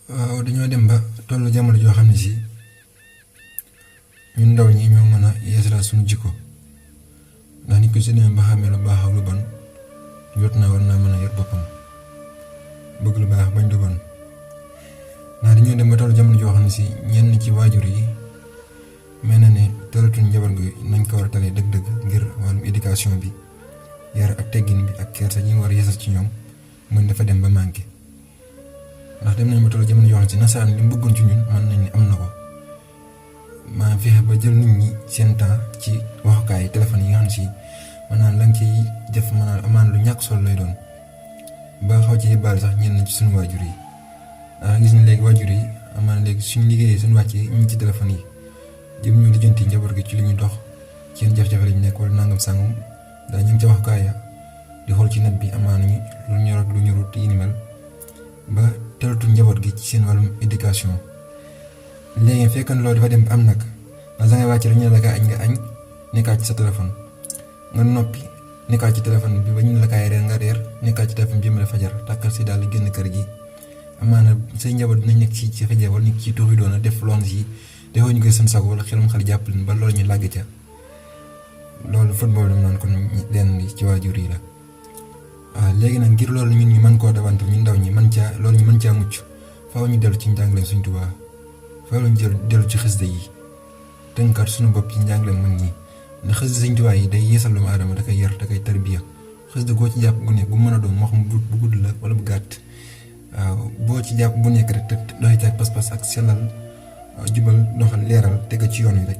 waaw dañoo dem ba tollu jamono joo xam ne si ñun ndaw ñi ñoo mën a yeesalaat suñu jikko ndax nit ko si demee ba xamee lu baax ak lu bon jot naa war naa mën a yor boppam bëgg lu baax bañ lu bon ndax dañoo dem ba tollu jamono joo xam ne si ñenn ci waajur yi mel na ne tëratuñ njaboot gi nañ ko war a talee dëgg-dëgg ngir wàllum éducation bi yar ak teggin bi ak kersa ñi war a yeesal ci ñoom mën dafa dem ba manqué ndax dem nañ ba tollu jamono yoo xam ne si nasaraan li mu bëggoon ci ñun mën nañ ne am na ko maa fexe ba jël nit ñi seen temps ci waxukaay téléphone yi nga xam ne si maanaam la nga ciy def maanaam amaan lu ñàkk solo lay doon ba xaw ci baal sax ñenn ci suñu waajur yi gis ni léegi waajur yi amaan léegi suñu liggéeyee suñu wàccee ñu ngi ci téléphone yi jëm ñu lijjanti njaboot gi ci li ñuy dox ci yenn jafe-jafe lañ nekk wala nangam sàngam daa ñu ngi ca waxukaay ya di xool ci net bi amaan ñu lu ñor ak lu ñorut yi ni mel ba tëratu njaboot gi ci seen wàllum éducation léegi fekk na loolu dafa dem am nag ndax da ngay wàcc rek ñu ne la kaa añ nga añ nekkaat ci sa téléphone nga noppi nekkaat ci téléphone bi ba ñu ne la kaay reer nga reer nekkaat ci téléphone bi jëmale fajar tàkkal si daal di génn kër gi amaana say njaboot dinañ nekk ci jafe-jafe wala nekk ci tuuxi doona def loon si defoo ñu koy seen sago wala xelum xel jàpp leen ba loolu ñu làgg ca loolu football dama naan kon lenn ci waajur yi la waaw léegi nag ngir loolu ñun ñu mën koo dawantal ñun ndaw ñi mën caa loolu ñu mën caa mucc faaw ñu dellu ci njàngaleem Sëñ Tuubaa faaw ñu dellu ci xasida yi tënkaat suñu bopp ci njàngaleem mag ñi ndax xasida Sëñ Tuubaa yi day yeesal doomu aadama da koy yar da koy tarbiya xasida goo ci jàpp bu nekk bu mën a doon moo xam bu gudd la wala bu gàtt waaw boo ci jàpp bu nekk rek te doxee ci ak pas-pas ak sellal jubal doxal leeral tega ci yoon wi rek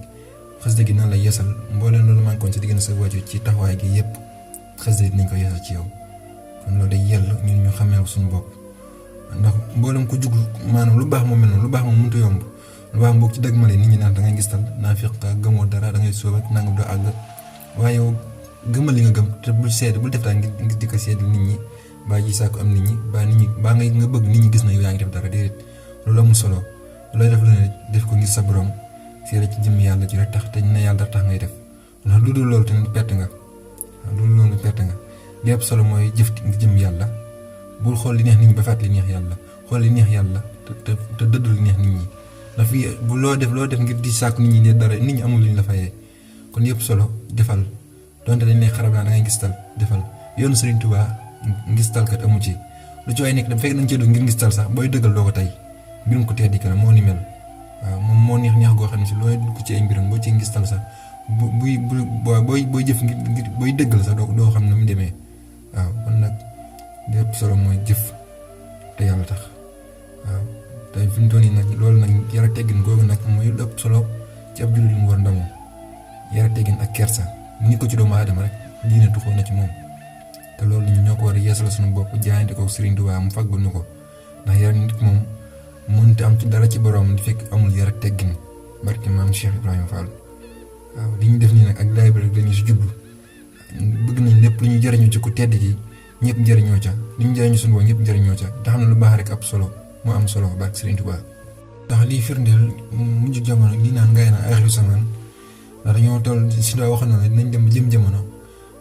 xasida gi nan la yeesal mbooleen loolu mankoon ci diggante sa waajur ci taxawaay gi yépp xasida dinañ ko yeesal ci yow kon loolu day yell ñun ñu xamee suñu bopp ndax mboolem ko jug maanaam lu baax moo mel noonu lu baax moom mënut a yomb lu baax boo ci dëgmalee nit ñi naan da ngay gistal naa fiq gëmoo dara da ngay sóob ak nangam doo àgg waaye yow gëmal li nga gëm te bul seede bul def daal ngir di ko seedal nit ñi baa ji saako am nit ñi baa nit ñi baa nga bëgg nit ñi gis na yow yaa ngi def dara déedéet loolu amul solo looy def lu ne def ko ngir sa borom seede ci jëmm yàlla ji rek tax te ne yàlla tax ngay def ndax lu dul loolu tamit perte nga loolu perte nga li ëpp solo mooy jëf ngir jëmm yàlla bul xool li neex nit ñi ba fàtte li neex yàlla xool li neex yàlla te dëdd li neex nit ñi ndax fii bu loo def ngir di sàkku nit ñi ne dara nit ñi amul lu ñu la fayee kon yëpp solo defal donte dañ lay xarab naa da ngay ngistal defal yoonu Sëriñ Tuubaa ngistalkat amu ci lu ci waay nekk dafa fekk nañ cee dugg ngir ngistal sax booy dëggal doo ko tey mbirum ko tee di kanam moo ni mel waaw moom moo neex goo xam ne si looy dugg ci ay mbiram boo ci ngistal sax booy jëf ngir booy dëggal sax doo xam ne mu demee waaw kon nag lépp solo mooy jëf te yàlla tax waaw te fi mu toll nii nag loolu nag yara teggin googu nag mooy lépp solo ci ab jullit mu war ndamoo yara teggin ak kersa ni ko ci doomu aadama rek diine tuxoo na ci moom te loolu ñu ñoo ko war a yeesal suñu bopp jaayante ko Sëriñ Tuubaa mu faggul ñu ko ndax yar nit moom mënut am ci dara ci borom di fekk amul yar ak teggin barke maam Cheikh Ibrahima Fall waaw li ñu def nii nag ak laay bi rek dañu si jublu bëgg nañ lépp lu ñu jëriñoo ci ku tedd ji ñëpp jëriñoo ca li ñu jëriñu suñu bopp ñëpp jëriñoo ca te xam ne lu baax rek ab solo moo am solo barke Sëriñ Tuubaa ndax lii firndeel mujj jamono li naan ngay na aaxiru samaan ndax dañoo toll si daa waxoon na dinañ dem jëm jamono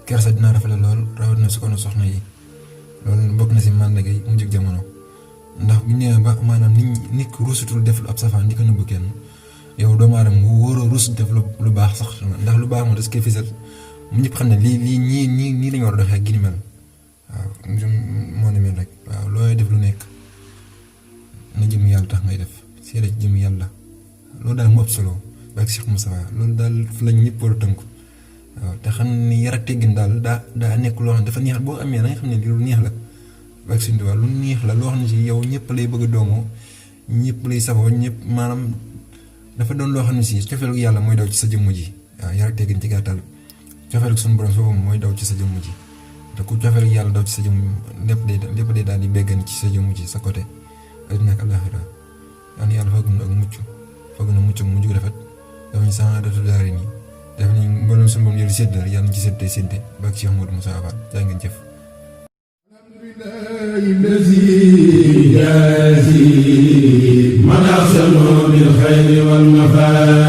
kersa dina rafetlu lool rawat na si kono soxna yi loolu bokk na si màndarga yi mujj jamono ndax bu ñu nee ba maanaam nit ku rusutul def lu ab safaan di ko nëbbu kenn yow doomu aadama mu wóoroo rus def lu baax sax ndax lu baax moom das koy fisal mu ñëpp xam ne lii ñii lañu war a doxee ak gi ni mel waaw moo ne mel rek waaw looy def lu nekk na jëm yàlla tax ngay def seede ci jëm yàlla loolu daal mu ëpp solo ak Cheikh Moussa loolu daal fu lañ ñëpp war a tënku waaw te xam ni yar ak teggin daal daa nekk loo xam ne dafa neex boo amee da nga xam ne lii lu neex la ak Sëriñ Tuubaa lu neex la loo xam ne si yow ñëpp lay bëgg a doomoo ñëpp lay safoo ñëpp maanaam dafa doon loo xam ne si cofeelu yàlla mooy daw ci sa jëmm ji waaw yar ak teggin ci gàttal cofeelu suñu borom foofu mooy daw ci sa jëmm ji te ku cofeelu yàlla daw ci sa jëmm lépp day daal di béggani ci sa jëmm ji sa côté àddina ak àllaaxira yaan yàlla fagg na ak mucc fagg na mucc ak mujj gu rafet dafa ñu saadatu daari nii def nañ mboolem suñu borom yëri séddal yàlla ci séddee séddee ba ak Cheikh Modou Moussa Fall jaa ngeen jëf الذي يجازي من أحسن بالخير والمفاد